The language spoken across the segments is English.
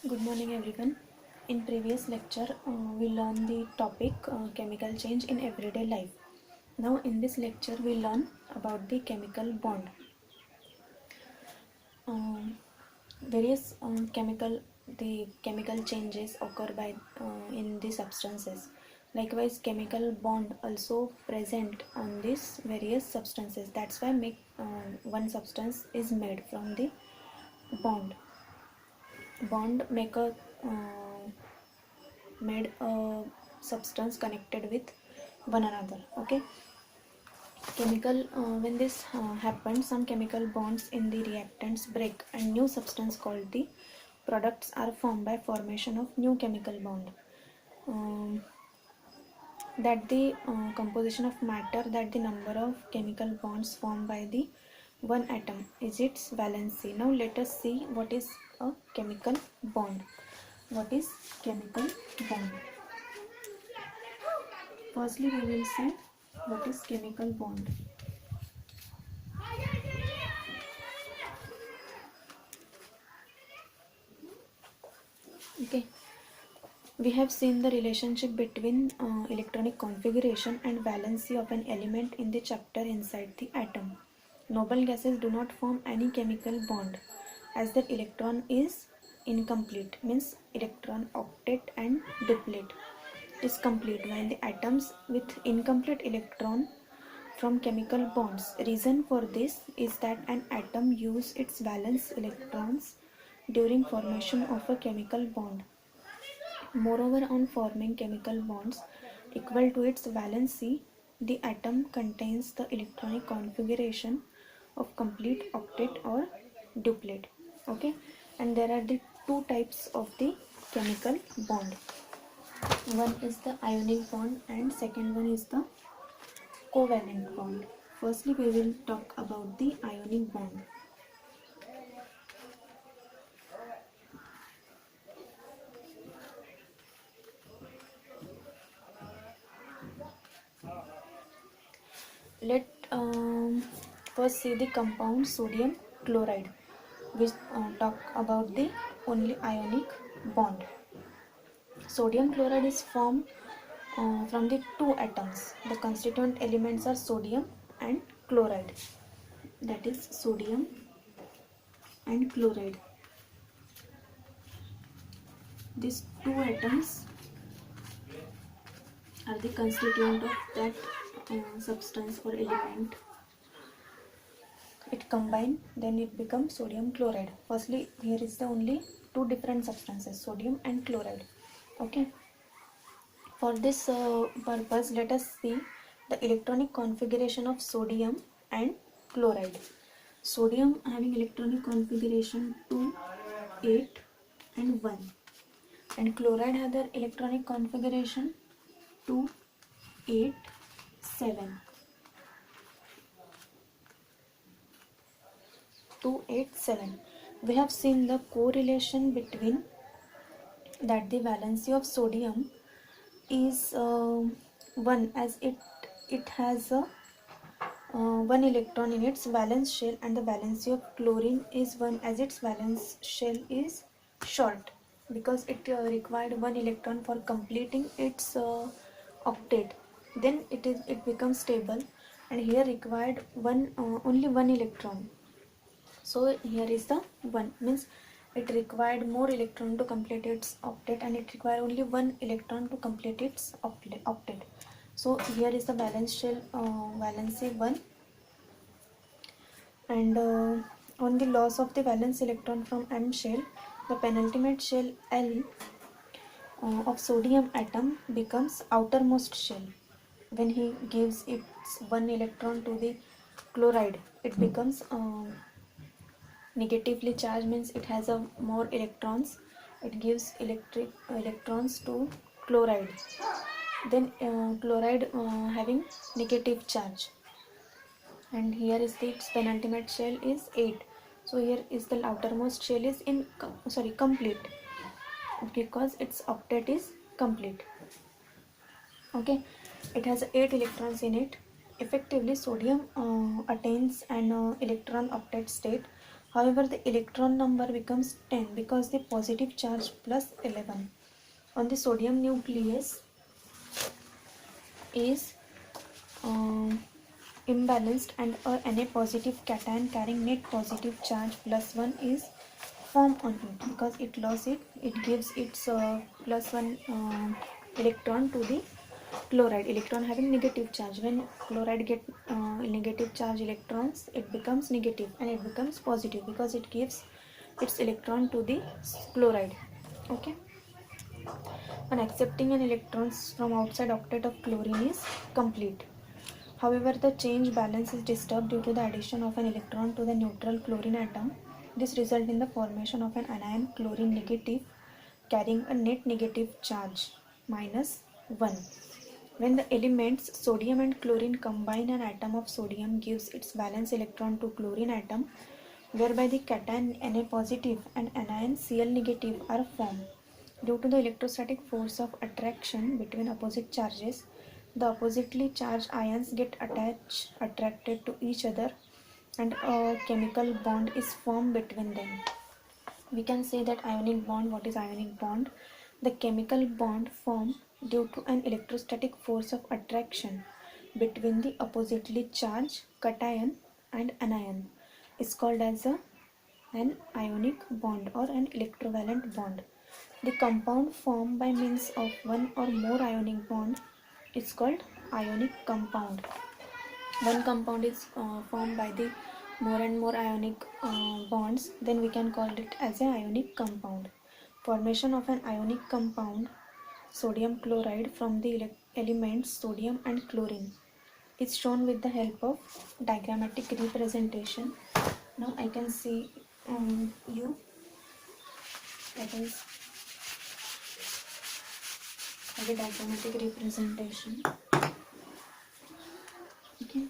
Good morning everyone. In previous lecture we learned the topic chemical change in everyday life. Now in this lecture we learn about the chemical bond. Various the chemical changes occur by in the substances. Likewise chemical bond also present on these various substances. That's why one substance is made from the bond. Bond make a made a substance connected with one another. Okay, chemical when this happens, some chemical bonds in the reactants break and new substance called the products are formed by formation of new chemical bond. That the composition of matter, that the number of chemical bonds formed by the one atom is its valency. Now let us see what is a chemical bond. What is chemical bond? Firstly, we will see what is chemical bond. Okay, we have seen the relationship between electronic configuration and valency of an element in the chapter Inside the Atom. Noble gases do not form any chemical bond as their electron is incomplete, means electron octet and duplet is complete, while the atoms with incomplete electron from chemical bonds. Reason for this is that an atom uses its valence electrons during formation of a chemical bond. Moreover, on forming chemical bonds equal to its valency, the atom contains the electronic configuration of complete octet or duplet. Okay, and there are the two types of the chemical bond. One is the ionic bond and second one is the covalent bond. Firstly, we will talk about the ionic bond. Let first see the compound sodium chloride. We talk about the only ionic bond. Sodium chloride is formed from the two atoms. The constituent elements are sodium and chloride. That is sodium and chloride. These two atoms are the constituent of that substance or element. It combine, then it becomes sodium chloride. Firstly, here is the only two different substances, sodium and chloride. Okay, for this purpose let us see the electronic configuration of sodium and chloride. Sodium having electronic configuration 2, 8 and 1, and chloride has their electronic configuration 2, 8, 7. 2, 8, 7. We have seen the correlation between that the valency of sodium is 1, as it has a 1 electron in its valence shell, and the valency of chlorine is 1 as its valence shell is short, because it required 1 electron for completing its octet. Then it becomes stable, and here required only 1 electron. So here is the 1, means it required more electron to complete its octet, and it required only 1 electron to complete its octet. So here is the valence shell valency 1, and on the loss of the valence electron from M shell, the penultimate shell L of sodium atom becomes outermost shell. When he gives its 1 electron to the chloride, it becomes negatively charged, means it has a more electrons. It gives electrons to chloride. Then chloride having negative charge, and here is the penultimate shell is 8. So here is the outermost shell is complete, because its octet is complete. Okay, it has 8 electrons in it. Effectively, sodium attains an electron octet state However, the electron number becomes 10 because the positive charge plus 11 on the sodium nucleus is imbalanced, and a Na positive cation carrying net positive charge plus 1 is formed on it. Because it lost it, it gives its plus 1 electron to the chloride, electron having negative charge. When chloride get negative charge electrons, it becomes negative and it becomes positive because it gives its electron to the chloride. Okay, and accepting an electrons from outside octet of chlorine is complete. However, the change balance is disturbed due to the addition of an electron to the neutral chlorine atom. This results in the formation of an anion chlorine negative carrying a net negative charge minus 1. When the elements sodium and chlorine combine, an atom of sodium gives its valence electron to chlorine atom, whereby the cation Na positive and anion Cl negative are formed. Due to the electrostatic force of attraction between opposite charges, the oppositely charged ions get attracted to each other, and a chemical bond is formed between them. We can say that ionic bond. What is ionic bond? The chemical bond formed due to an electrostatic force of attraction between the oppositely charged cation and anion is called as an ionic bond or an electrovalent bond. The compound formed by means of one or more ionic bond is called ionic compound. One compound is formed by the more and more ionic bonds, then we can call it as an ionic compound. Formation of an ionic compound, sodium chloride, from the elements sodium and chlorine is shown with the help of diagrammatic representation. Now I can see that is a diagrammatic representation. Okay.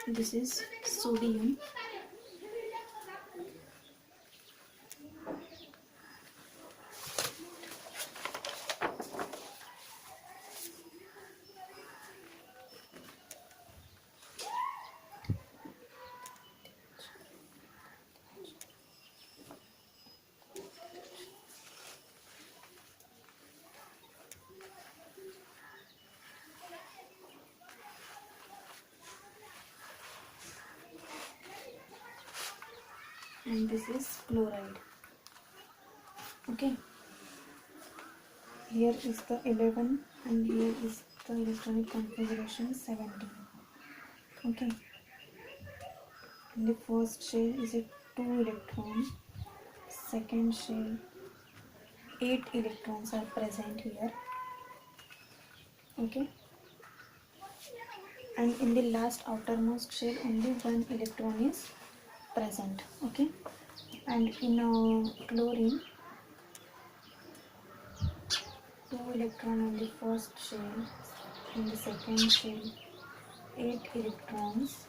This is sodium. And this is chloride. Okay, here is the 11 and here is the electronic configuration 17. Okay, in the first shell is a 2 electron, second shell 8 electrons are present here. Okay, and in the last outermost shell only 1 electron is present. Okay, and in chlorine 2 electron on the first shell, in the second shell 8 electrons,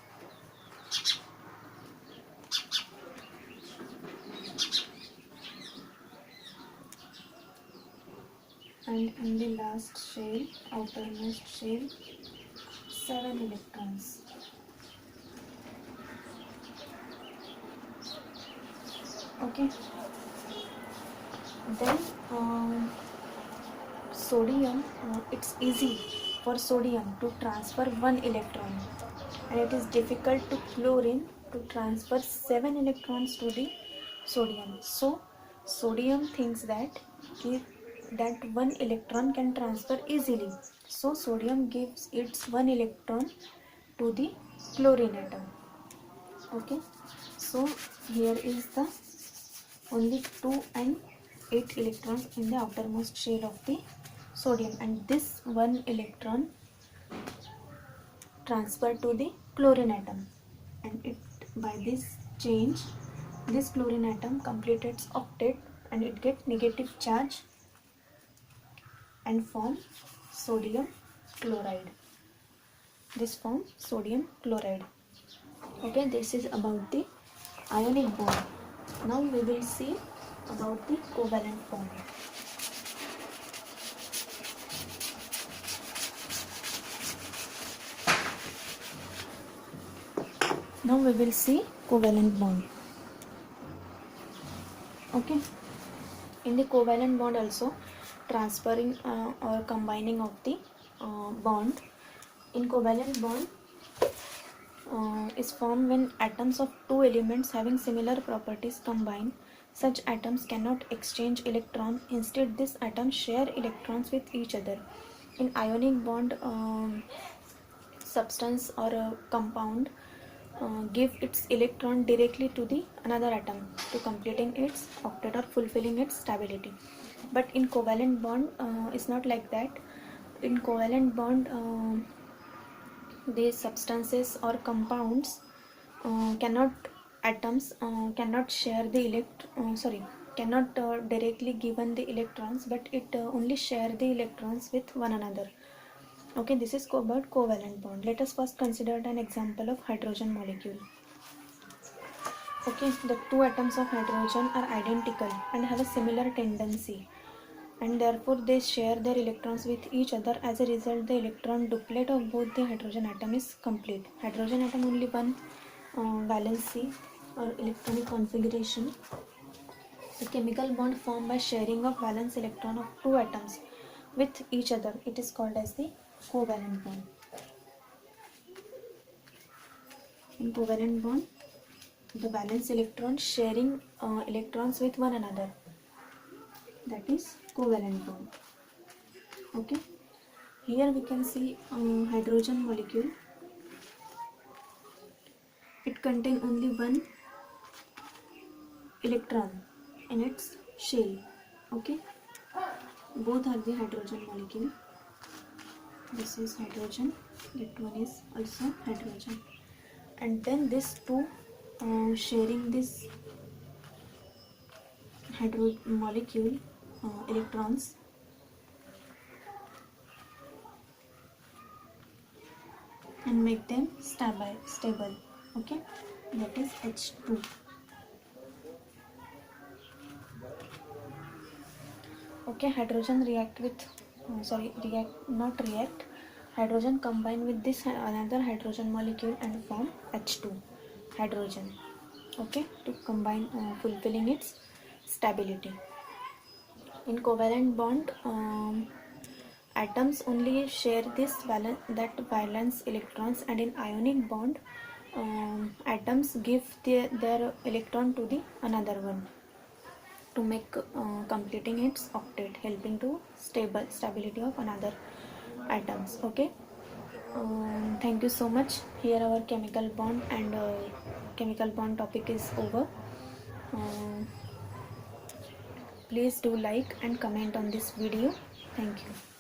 and in the last shell, outermost shell, 7 electrons. Okay, then sodium, it's easy for sodium to transfer 1 electron, and it is difficult to chlorine to transfer 7 electrons to the sodium. So sodium thinks that 1 electron can transfer easily, so sodium gives its 1 electron to the chlorine atom. Okay, so here is the only 2 and 8 electrons in the outermost shell of the sodium, and this 1 electron transferred to the chlorine atom, and it, by this change, this chlorine atom completes its octet and it gets negative charge and form sodium chloride. This forms sodium chloride. Okay, this is about the ionic bond. Now we will see about the covalent bond. Now we will see covalent bond. Okay. In the covalent bond also, transferring or combining of the bond. In covalent bond is formed when atoms of two elements having similar properties combine. Such atoms cannot exchange electrons. Instead, these atoms share electrons with each other. In ionic bond, substance or a compound give its electron directly to the another atom to completing its octet or fulfilling its stability. But in covalent bond, it's not like that. In covalent bond, these substances or compounds cannot atoms cannot share the cannot directly given the electrons, but it only share the electrons with one another. Okay, this is about covalent bond. Let us first consider an example of hydrogen molecule. Okay, the two atoms of hydrogen are identical and have a similar tendency, and therefore they share their electrons with each other. As a result, the electron duplet of both the hydrogen atom is complete. Hydrogen atom only one valency or electronic configuration. The chemical bond formed by sharing of valence electron of two atoms with each other, it is called as the covalent bond. In covalent bond, the valence electron sharing electrons with one another, that is covalent bond. Okay, here we can see hydrogen molecule. It contains only one electron in its shell. Okay, both are the hydrogen molecule. This is hydrogen, that one is also hydrogen, and then these two sharing this hydrogen molecule electrons and make them stable. Okay, that is H2. Okay, hydrogen react with hydrogen combine with this another hydrogen molecule and form H2 hydrogen. Okay, to combine fulfilling its stability. In covalent bond, atoms only share this valence electrons, and in ionic bond, atoms give their electron to the another one to make completing its octet, helping to stability of another atoms. Okay, thank you so much. Here our chemical bond and chemical bond topic is over. Please do like and comment on this video. Thank you.